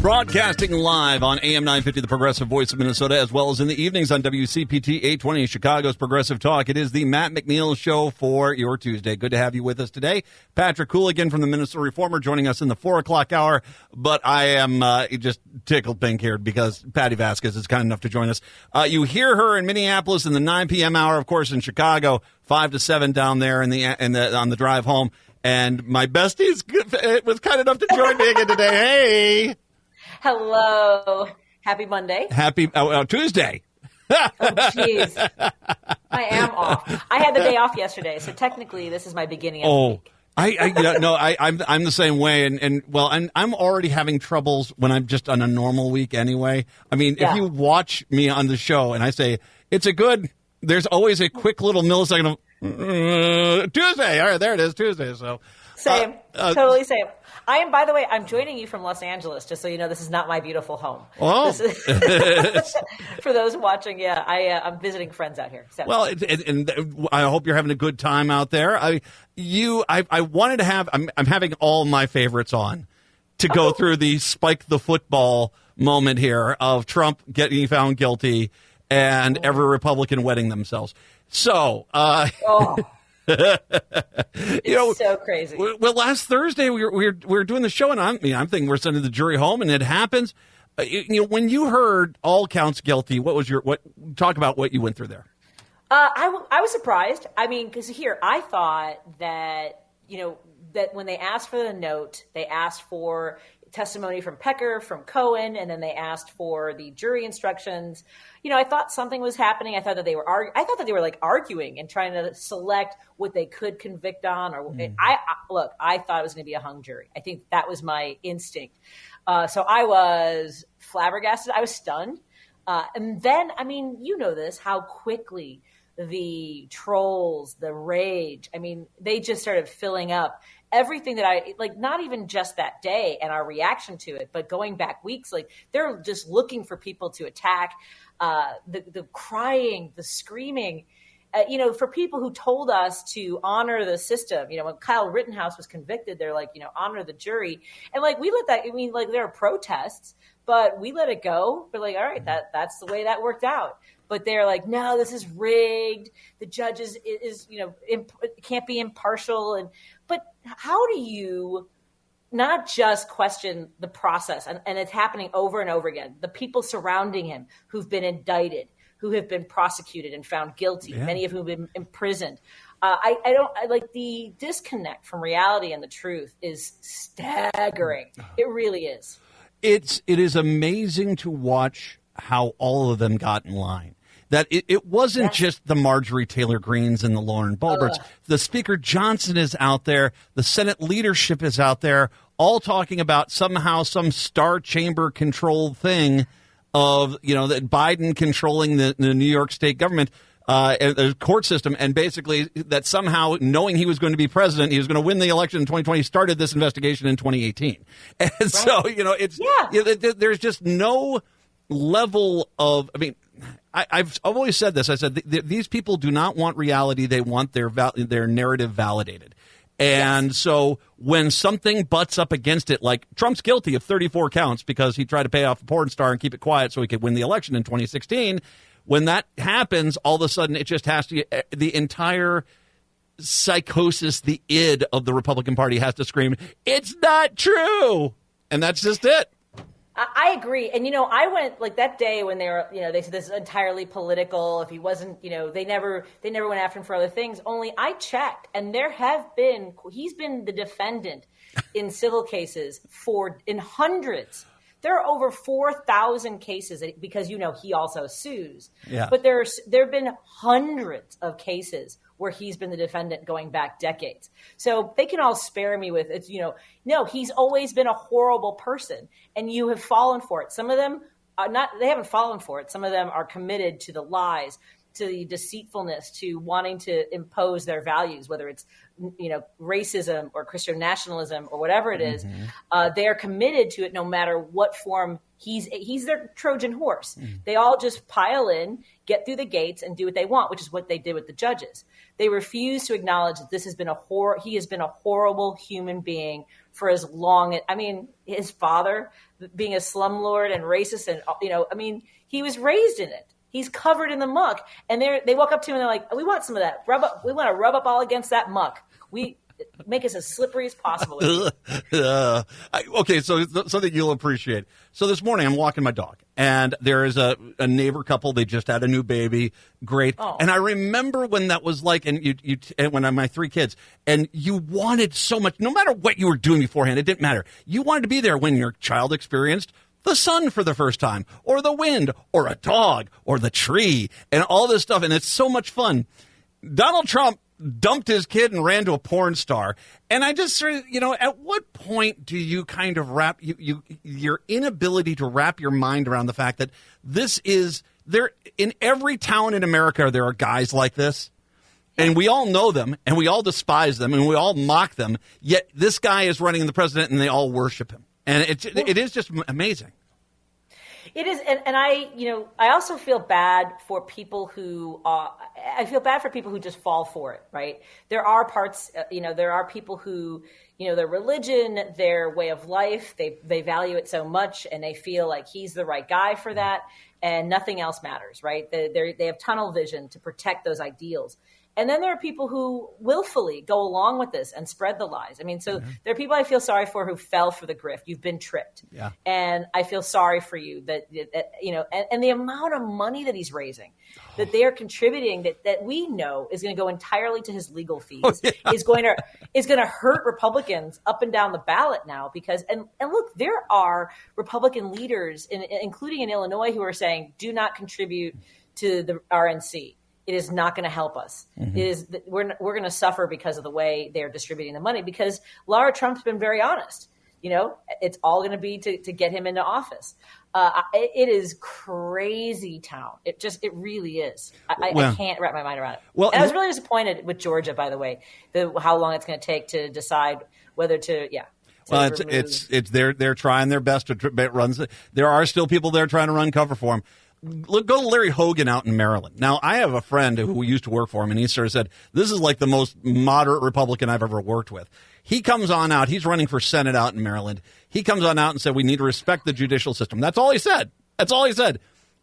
Broadcasting live on AM 950, the Progressive Voice of Minnesota, as well as in the evenings on WCPT 820, Chicago's Progressive Talk. It is the Matt McNeil Show for your Tuesday. Good to have you with us today. Patrick Cooligan from the Minnesota Reformer joining us in the 4 o'clock hour, but I am just tickled pink here because Patti Vasquez is kind enough to join us. You hear her in Minneapolis in the 9 p.m. hour, of course, in Chicago, 5 to 7 down there on the drive home. And my bestie was kind enough to join me again today. Hey! Hello. Happy Monday. Happy Tuesday. Oh, jeez. I am off. I had the day off yesterday, so technically this is my beginning of the week. I'm the same way, and I'm already having troubles when I'm just on a normal week anyway. I mean, if you watch me on the show and I say there's always a quick little millisecond of Tuesday. All right, there it is, Tuesday. So same, totally same. I am, by the way, I'm joining you from Los Angeles, just so you know, this is not my beautiful home. Oh. For those watching, I'm visiting friends out here. So. Well, and I hope you're having a good time out there. I wanted to have, I'm having all my favorites on to go through the spike the football moment here of Trump getting found guilty and every Republican wetting themselves. So, it's so crazy. Well, last Thursday we were doing the show, and I'm thinking we're sending the jury home, and it happens. When you heard all counts guilty, talk about what you went through there? I was surprised. I mean, because here I thought that that when they asked for the note, they asked for testimony from Pecker, from Cohen, and then they asked for the jury instructions. I thought something was happening. I thought that they were like arguing and trying to select what they could convict on. I thought it was going to be a hung jury. I think that was my instinct. So I was flabbergasted. I was stunned. And then, this, how quickly the trolls, the rage, they just started filling up everything that I like, not even just that day and our reaction to it, but going back weeks, like they're just looking for people to attack, the crying, the screaming, for people who told us to honor the system. When Kyle Rittenhouse was convicted, they're like, honor the jury. And like, we let that, there are protests, but we let it go. We're like, all right, that's the way that worked out. But they're like, no, this is rigged. The judge is can't be impartial. But how do you not just question the process? And it's happening over and over again. The people surrounding him who've been indicted, who have been prosecuted and found guilty, many of whom have been imprisoned. I like the disconnect from reality and the truth is staggering. It really is. It is amazing to watch how all of them got in line. That it wasn't just the Marjorie Taylor Greens and the Lauren Boeberts. The Speaker Johnson is out there. The Senate leadership is out there, all talking about somehow some star chamber controlled thing of, that Biden controlling the New York state government, the court system, and basically that somehow knowing he was going to be president, he was going to win the election in 2020, started this investigation in 2018. And so, there's just no level of, I've always said this. I said these people do not want reality; they want their narrative validated. And so when something butts up against it, like Trump's guilty of 34 counts because he tried to pay off a porn star and keep it quiet so he could win the election in 2016. When that happens, all of a sudden it just has to the entire psychosis, the id of the Republican Party has to scream, "It's not true," and that's just it. I agree. And, I went like that day when they were, they said this is entirely political. If he wasn't, they never went after him for other things. Only I checked and he's been the defendant in civil cases in hundreds. There are over 4,000 cases because, he also sues. Yeah. But there have been hundreds of cases where he's been the defendant going back decades. So they can all spare me with it's, no, he's always been a horrible person and you have fallen for it. Some of them are not, they haven't fallen for it. Some of them are committed to the lies. the deceitfulness, to wanting to impose their values, whether it's, racism or Christian nationalism or whatever it is. They are committed to it no matter what form. He's their Trojan horse. They all just pile in, get through the gates, and do what they want, which is what they did with the judges. They refuse to acknowledge that this has been he has been a horrible human being for as long. His father being a slumlord and racist, and he was raised in it. He's covered in the muck, and they walk up to him and they're like, "We want some of that. We want to rub up all against that muck. We make us as slippery as possible." Okay, so something you'll appreciate. So this morning I'm walking my dog, and there is a neighbor couple. They just had a new baby. Great. Oh. And I remember when that was like, and when I had my 3 kids, and you wanted so much, no matter what you were doing beforehand, it didn't matter. You wanted to be there when your child experienced the sun for the first time, or the wind, or a dog, or the tree, and all this stuff. And it's so much fun. Donald Trump dumped his kid and ran to a porn star. And I just sort of, at what point do you kind of wrap your inability to wrap your mind around the fact that this is there in every town in America, there are guys like this. And we all know them, and we all despise them, and we all mock them. Yet this guy is running the president, and they all worship him. And it is just amazing. It is, and I also feel bad for people who just fall for it, right? There are parts, there are people who, their religion, their way of life, they value it so much, and they feel like he's the right guy for that, and nothing else matters, right? They have tunnel vision to protect those ideals. And then there are people who willfully go along with this and spread the lies. There are people I feel sorry for who fell for the grift. You've been tricked. Yeah. And I feel sorry for you that and the amount of money that he's raising, that they are contributing, that we know is going to go entirely to his legal fees, is going to hurt Republicans up and down the ballot now, because, and look, there are Republican leaders, including in Illinois, who are saying, do not contribute to the RNC. It is not going to help us. It is we're going to suffer because of the way they're distributing the money, because Laura Trump's been very honest. It's all going to be to get him into office. It is crazy town. It really is. I can't wrap my mind around it. Well, and I was really disappointed with Georgia, by the way, how long it's going to take to decide whether to, Well, it's they're trying their best to run. There are still people there trying to run cover for him. Look, go to Larry Hogan out in Maryland. Now, I have a friend who used to work for him, and he sort of said, this is like the most moderate Republican I've ever worked with. He comes on out. He's running for Senate out in Maryland. He comes on out and said, we need to respect the judicial system. That's all he said.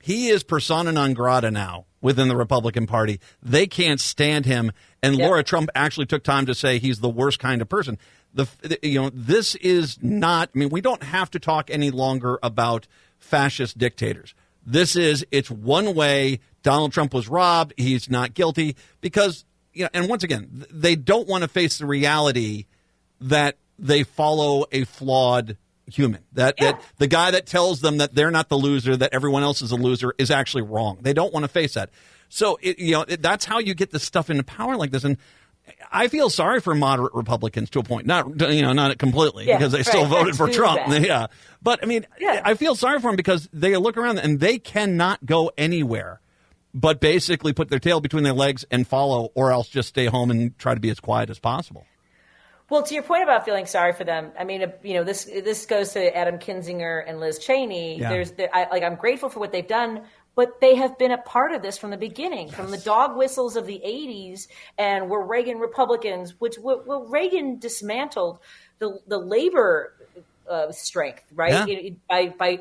He is persona non grata now within the Republican Party. They can't stand him. And Laura Trump actually took time to say he's the worst kind of person. This is not, we don't have to talk any longer about fascist dictators. It's one way. Donald Trump was robbed. He's not guilty because, and once again, they don't want to face the reality that they follow a flawed human, that the guy that tells them that they're not the loser, that everyone else is a loser, is actually wrong. They don't want to face that. So, that's how you get this stuff into power like this. And I feel sorry for moderate Republicans to a point, not completely, because they still voted for Trump. Yeah. But I feel sorry for them because they look around and they cannot go anywhere but basically put their tail between their legs and follow, or else just stay home and try to be as quiet as possible. Well, to your point about feeling sorry for them, this goes to Adam Kinzinger and Liz Cheney. Yeah. I'm grateful for what they've done, but they have been a part of this from the beginning, from the dog whistles of the 80s, and we're Reagan Republicans, which Reagan dismantled the labor strength, right? Yeah. By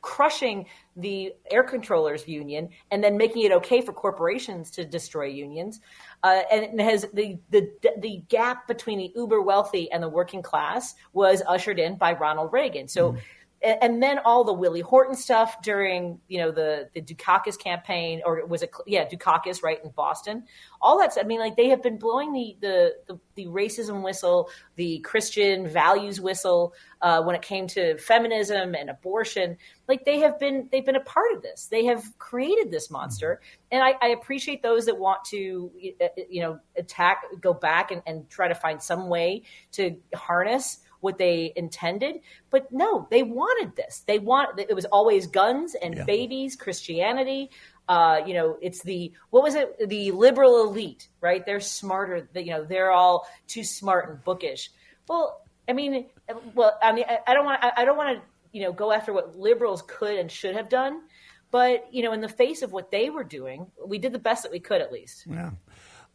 crushing the air controllers union and then making it okay for corporations to destroy unions. And it has the gap between the uber wealthy and the working class was ushered in by Ronald Reagan. So, and then all the Willie Horton stuff during, the Dukakis campaign, or was it, Dukakis, right, in Boston. All that stuff. They have been blowing the racism whistle, the Christian values whistle when it came to feminism and abortion. They've been a part of this. They have created this monster. And I appreciate those that want to, go back and try to find some way to harness what they intended. But no, they wanted this. It was always guns and babies, Christianity. It's what was it? The liberal elite, right? They're smarter. They're all too smart and bookish. Well, I don't want to, go after what liberals could and should have done. But, in the face of what they were doing, we did the best that we could, at least. Yeah.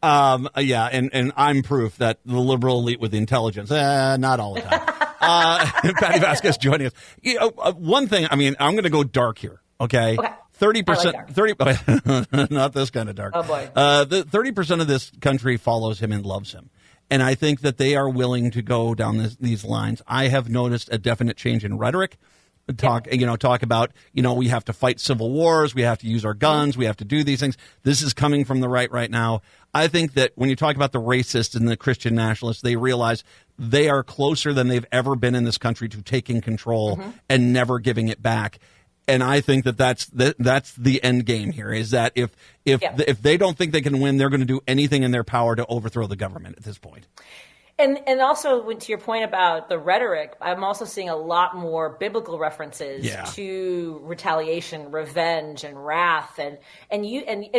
And I'm proof that the liberal elite with the intelligence, not all the time. Patti Vasquez joining us. One thing, I'm going to go dark here, okay? 30%, 30, not this kind of dark. Oh, boy. 30% of this country follows him and loves him. And I think that they are willing to go down these lines. I have noticed a definite change in rhetoric. Talk about, we have to fight civil wars. We have to use our guns. We have to do these things. This is coming from the right now. I think that when you talk about the racists and the Christian nationalists, they realize they are closer than they've ever been in this country to taking control and never giving it back. And I think that's the end game here, is that if they don't think they can win, they're going to do anything in their power to overthrow the government at this point. And also, to your point about the rhetoric, I'm also seeing a lot more biblical references to retaliation, revenge, and wrath, and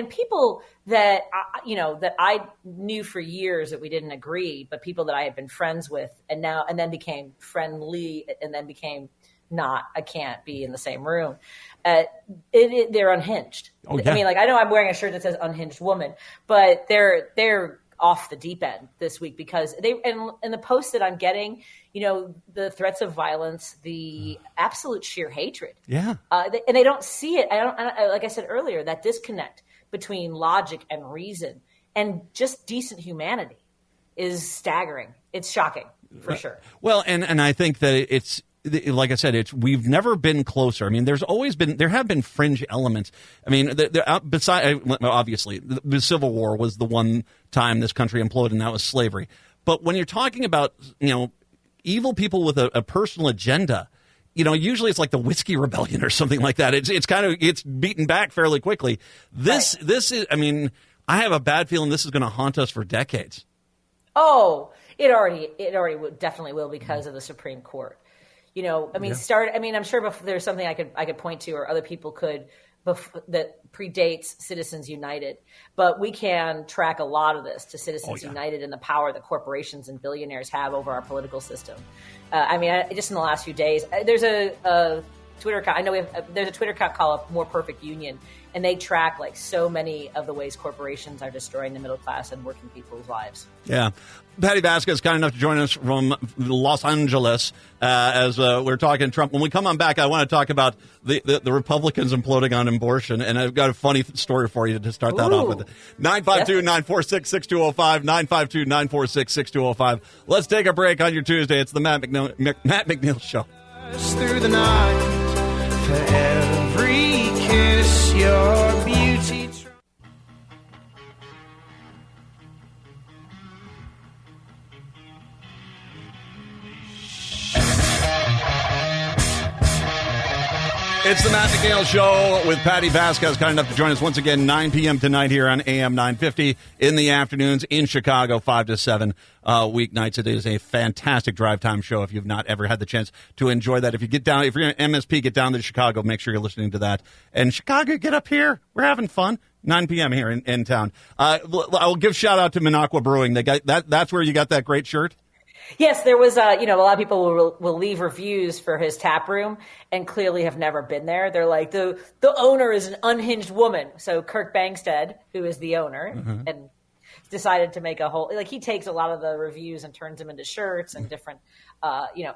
people that that I knew for years that we didn't agree, but people that I had been friends with, and then became friendly, and then became not. I can't be in the same room. They're unhinged. Oh, yeah. I mean, I know I'm wearing a shirt that says "unhinged woman," but they're off the deep end this week because and the posts that I'm getting, the threats of violence, the absolute sheer hatred. Yeah. And they don't see it. Like I said earlier, that disconnect between logic and reason and just decent humanity is staggering. It's shocking for sure. Well, and I think that it's, like I said, we've never been closer. I mean, there have been fringe elements. I mean, obviously, the Civil War was the one time this country imploded, and that was slavery. But when you're talking about, evil people with a personal agenda, usually it's like the Whiskey Rebellion or something like that. It's beaten back fairly quickly. This is, I have a bad feeling this is going to haunt us for decades. Oh, it already definitely will because of the Supreme Court. I'm sure there's something I could point to, or other people could, that predates Citizens United, but we can track a lot of this to Citizens United and the power that corporations and billionaires have over our political system. Just in the last few days, there's a Twitter account. I know there's a Twitter account called More Perfect Union, and they track so many of the ways corporations are destroying the middle class and working people's lives. Yeah. Patti Vasquez, kind enough to join us from Los Angeles as we're talking Trump. When we come on back, I want to talk about the Republicans imploding on abortion, and I've got a funny story for you to start that off with. 952-946-6205, 952-946-6205. Let's take a break on your Tuesday. It's the Matt McNeil Show. Through the night, for every kiss, your beauty. It's the Matt McNeil Show with Patti Vasquez, kind enough to join us once again, 9 p.m. tonight here on AM 950, in the afternoons in Chicago, 5 to 7 weeknights. It is a fantastic drive time show if you've not ever had the chance to enjoy that. If you're an MSP, get down to Chicago, make sure you're listening to that. And Chicago, get up here. We're having fun. 9 p.m. here in town. I will give shout out to Minocqua Brewing. That's where you got that great shirt. Yes, there was, a lot of people will leave reviews for his tap room and clearly have never been there. They're like, the owner is an unhinged woman. So Kirk Bangstead, who is the owner, and decided to make a whole, he takes a lot of the reviews and turns them into shirts and different,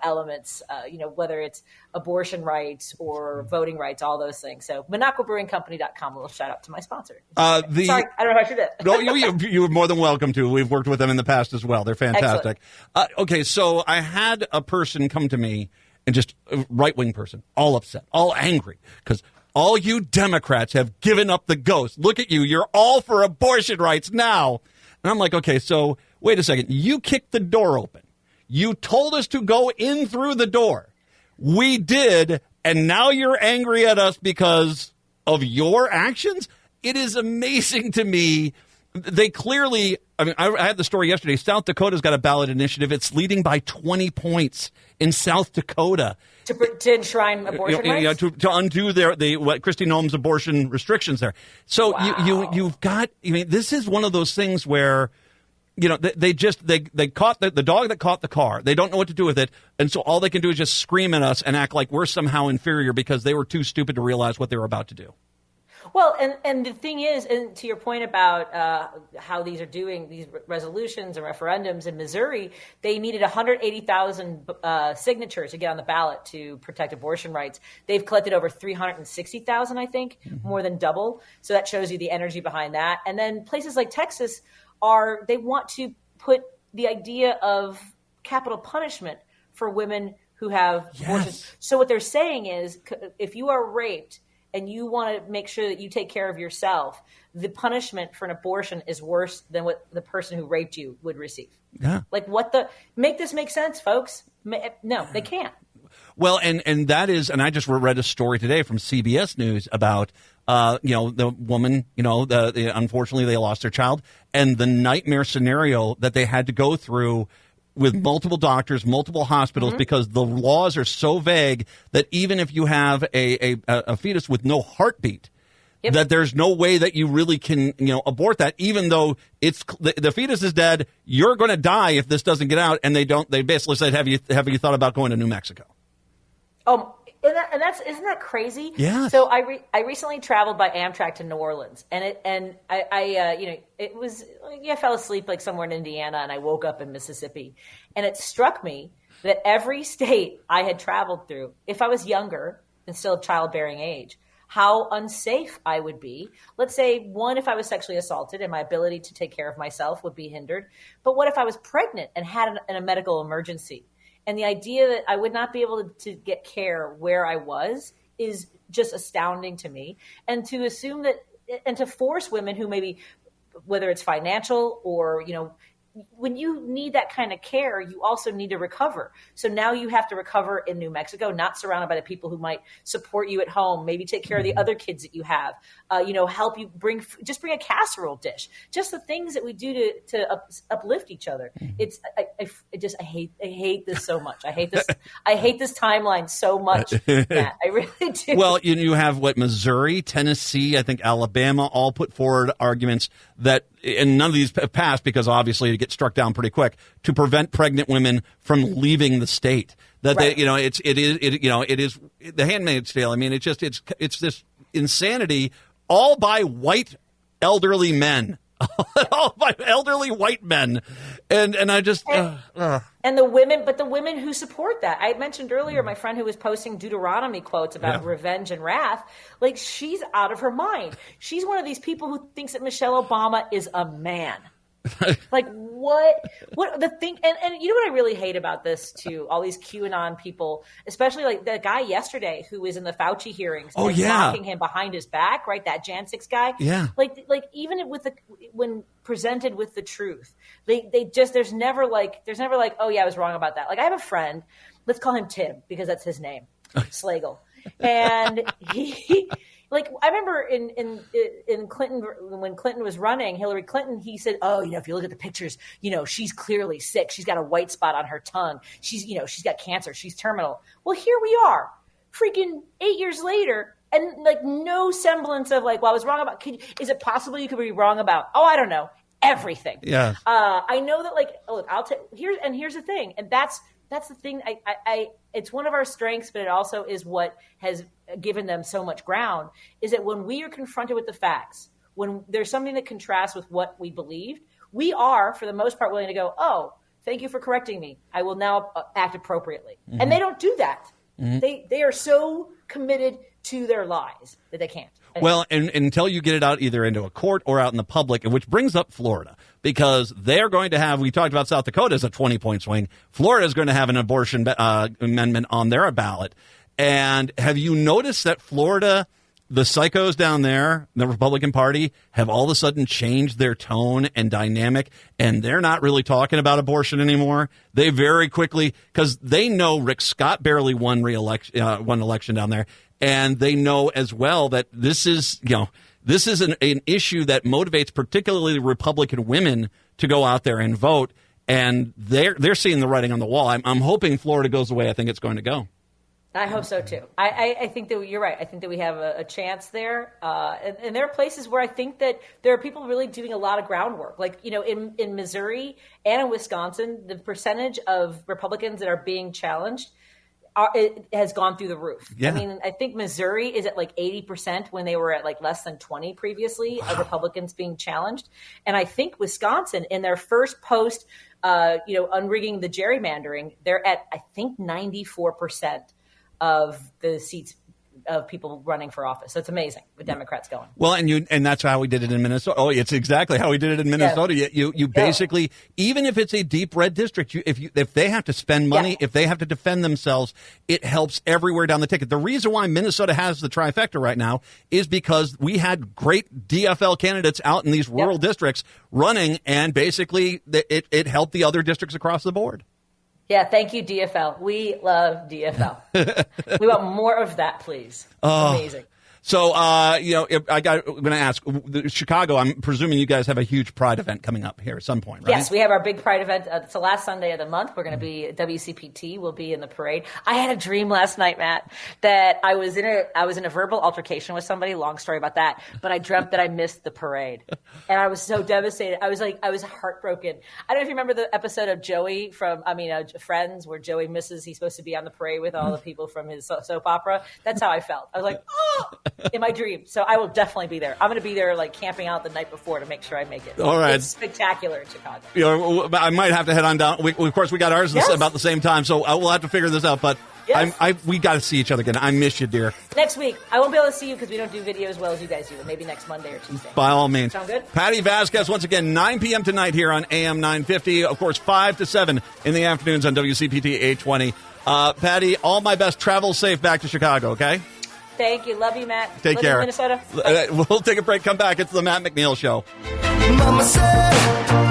elements, whether it's abortion rights or voting rights, all those things. So MinocquaBrewingCompany.com, a little shout out to my sponsor. Sorry, I don't know if I should do. No, you're more than welcome to. We've worked with them in the past as well. They're fantastic. Okay, so I had a person come to me, and just a right-wing person, all upset, all angry, because all you Democrats have given up the ghost. Look at you. You're all for abortion rights now. And I'm like, okay, so wait a second. You kicked the door open. You told us to go in through the door. We did, and now you're angry at us because of your actions? It is amazing to me They clearly, I mean, I had the story yesterday. South Dakota's got a ballot initiative. It's leading by 20 points in South Dakota. To enshrine abortion rights? To undo what Kristi Noem's abortion restrictions there. So wow. you've got, I mean, this is one of those things where, they caught the dog that caught the car. They don't know what to do with it. And so all they can do is just scream at us and act like we're somehow inferior because they were too stupid to realize what they were about to do. Well, and the thing is, and to your point about how these are doing these resolutions and referendums in Missouri, they needed 180,000 signatures to get on the ballot to protect abortion rights. They've collected over 360,000, I think, more than double. So that shows you the energy behind that. And then places like Texas they want to put the idea of capital punishment for women who have abortions. So what they're saying is, if you are raped and you want to make sure that you take care of yourself, the punishment for an abortion is worse than what the person who raped you would receive. Yeah. Like make this make sense, folks. No, they can't. Well, and that is, and I just read a story today from CBS News about, the woman, unfortunately they lost their child, and the nightmare scenario that they had to go through with multiple doctors, multiple hospitals, because the laws are so vague that even if you have a fetus with no heartbeat, that there's no way that you really can, abort that, even though it's the fetus is dead, you're going to die if this doesn't get out. And they basically said, have you thought about going to New Mexico? Isn't that crazy? Yeah. So I recently traveled by Amtrak to New Orleans, and I fell asleep like somewhere in Indiana, and I woke up in Mississippi, and it struck me that every state I had traveled through, if I was younger and still of childbearing age, how unsafe I would be. Let's say, one, if I was sexually assaulted and my ability to take care of myself would be hindered. But what if I was pregnant and had a medical emergency? And the idea that I would not be able to get care where I was is just astounding to me. And to assume that, and to force women who maybe, whether it's financial or, when you need that kind of care, you also need to recover. So now you have to recover in New Mexico, not surrounded by the people who might support you at home, maybe take care of the other kids that you have, help you bring a casserole dish, just the things that we do to uplift each other. It's, I hate this so much. I hate this timeline so much. Yeah, I really do. Well, you have Missouri, Tennessee, I think Alabama all put forward arguments that, and none of these passed because obviously it gets struck down pretty quick, to prevent pregnant women from leaving the state. That right. It is the Handmaid's Tale. I mean, it's this insanity, all by white elderly men. All by elderly white men, and I just and the women who support that. I mentioned earlier my friend who was posting Deuteronomy quotes about revenge and wrath. Like, she's out of her mind. She's one of these people who thinks that Michelle Obama is a man. Like, what the thing, and you know what I really hate about this too, all these QAnon people, especially like the guy yesterday who was in the Fauci hearings, mocking him behind his back, right? That Jan 6 guy. Yeah. Like even when presented with the truth, there's never like, oh yeah, I was wrong about that. Like, I have a friend, let's call him Tim because that's his name, Slagle. And he like, I remember in Clinton, when Clinton was running, Hillary Clinton, he said, oh, if you look at the pictures, she's clearly sick. She's got a white spot on her tongue. She's got cancer. She's terminal. Well, here we are, freaking 8 years later, and like no semblance of like, well, I was wrong about, is it possible you could be wrong about, I don't know, everything. Yeah. I know that, like, look, here's the thing. And that's the thing. It's one of our strengths, but it also is what has given them so much ground, is that when we are confronted with the facts, when there's something that contrasts with what we believed, we are, for the most part, willing to go, oh, thank you for correcting me. I will now act appropriately. Mm-hmm. And they don't do that. Mm-hmm. They are so committed to their lies that they can't. Well, and until you get it out either into a court or out in the public, which brings up Florida, because they're going to have, we talked about South Dakota as a 20-point swing. Florida is going to have an abortion amendment on their ballot. And have you noticed that Florida, the psychos down there, the Republican Party, have all of a sudden changed their tone and dynamic, and they're not really talking about abortion anymore? They very quickly, because they know Rick Scott barely won election down there, and they know as well that this is, This is an issue that motivates particularly Republican women to go out there and vote, and they're seeing the writing on the wall. I'm hoping Florida goes the way I think it's going to go. I hope so, too. I think that you're right. I think that we have a chance there. And there are places where I think that there are people really doing a lot of groundwork. Like, in Missouri and in Wisconsin, the percentage of Republicans that are being challenged it has gone through the roof. Yeah. I mean, I think Missouri is at like 80% when they were at like less than 20 previously of Republicans being challenged. And I think Wisconsin, in their first post, unrigging the gerrymandering, they're at, I think, 94% of the seats of people running for office. So it's amazing with Democrats going. Well, and that's how we did it in Minnesota. Oh, it's exactly how we did it in Minnesota. Yeah. You basically, even if it's a deep red district, if they have to spend money, if they have to defend themselves, it helps everywhere down the ticket. The reason why Minnesota has the trifecta right now is because we had great DFL candidates out in these rural districts running, and basically it helped the other districts across the board. Yeah, thank you, DFL. We love DFL. We want more of that, please. Amazing. So, I'm going to ask, Chicago, I'm presuming you guys have a huge Pride event coming up here at some point, right? Yes, we have our big Pride event. It's the last Sunday of the month. We're going to be, WCPT will be in the parade. I had a dream last night, Matt, that I was in a verbal altercation with somebody, long story about that, but I dreamt that I missed the parade. And I was so devastated. I was heartbroken. I don't know if you remember the episode of Joey from, Friends, where Joey misses, he's supposed to be on the parade with all the people from his soap opera. That's how I felt. I was like, oh! In my dream. So I will definitely be there. I'm going to be there like camping out the night before to make sure I make it. All right. It's spectacular in Chicago. I might have to head on down. Of course, we got ours about the same time, so we'll have to figure this out. But we got to see each other again. I miss you, dear. Next week. I won't be able to see you because we don't do video as well as you guys do, but maybe next Monday or Tuesday. By all means. Sound good? Patti Vasquez, once again, 9 p.m. tonight here on AM 950. Of course, 5 to 7 in the afternoons on WCPT 820. Patti, all my best. Travel safe back to Chicago, okay? Thank you. Love you, Matt. Take care. Minnesota. We'll take a break. Come back. It's the Matt McNeil Show. Mama said